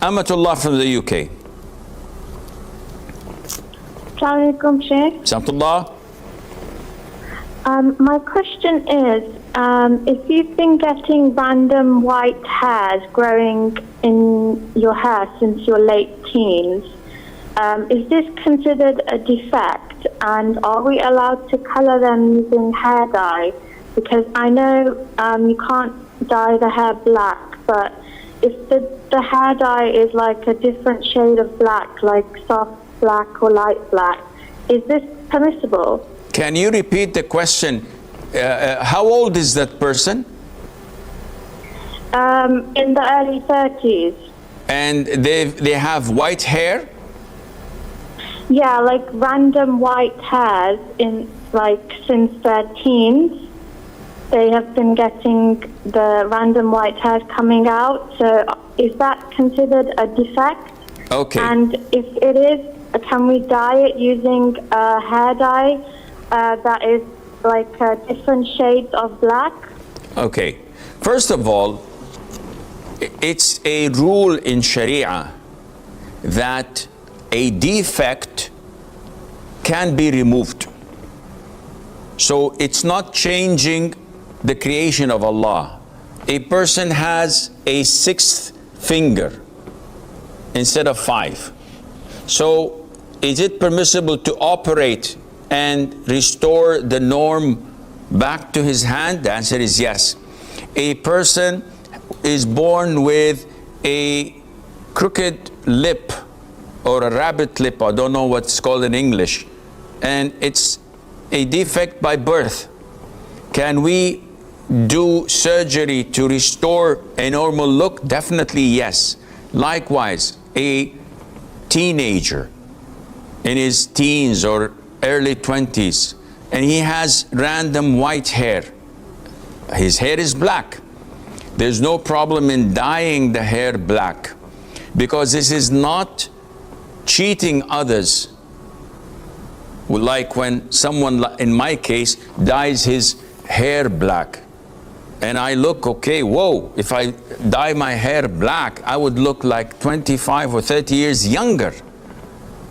Amatullah from the UK. Assalamu alaikum, Sheikh. Samtullah. My question is, if you've been getting random white hairs growing in your hair since your late teens, is this considered a defect? And are we allowed to color them using hair dye? Because I know you can't dye the hair black, but if the hair dye is like a different shade of black, like soft black or light black, is this permissible? Can you repeat the question? How old is that person? In the early 30s. And they have white hair? Yeah, like random white hairs in like since their teens. They have been getting the random white hairs coming out. So is that considered a defect? Okay. And if it is, can we dye it using a hair dye that is like different shades of black? Okay. First of all, it's a rule in Sharia that a defect can be removed. So it's not changing the creation of Allah. A person has a sixth finger instead of 5. So is it permissible to operate and restore the norm back to his hand? The answer is yes. A person is born with a crooked lip or a rabbit lip, I don't know what it's called in English, and it's a defect by birth. Can we do surgery to restore a normal look? Definitely yes. Likewise, a teenager in his teens or early 20s, and he has random white hair. His hair is black. There's no problem in dyeing the hair black, because this is not cheating others. Like when someone, in my case, dyes his hair black, and I look, okay, whoa, if I dye my hair black, I would look like 25 or 30 years younger.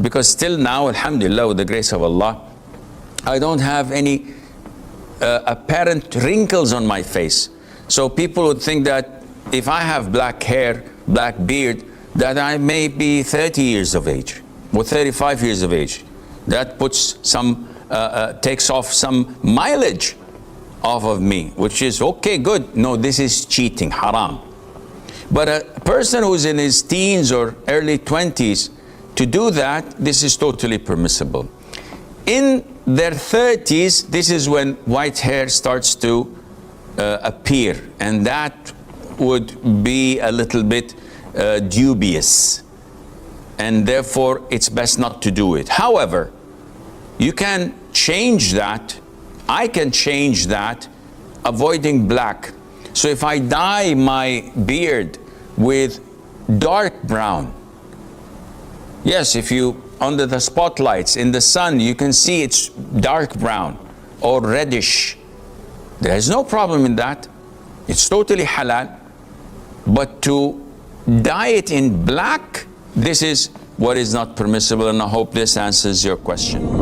Because still now, alhamdulillah, with the grace of Allah, I don't have any apparent wrinkles on my face. So people would think that if I have black hair, black beard, that I may be 30 years of age or 35 years of age. That puts some, takes off some mileage off of me, which is okay, good. No, this is cheating, haram. But a person who's in his teens or early 20s, to do that, this is totally permissible. In their 30s, this is when white hair starts to appear, and that would be a little bit dubious, and therefore it's best not to do it. However, you can change that. I can change that, avoiding black. So if I dye my beard with dark brown, yes, if you, under the spotlights, in the sun, you can see it's dark brown or reddish. There is no problem in that. It's totally halal. But to dye it in black, this is what is not permissible, and I hope this answers your question.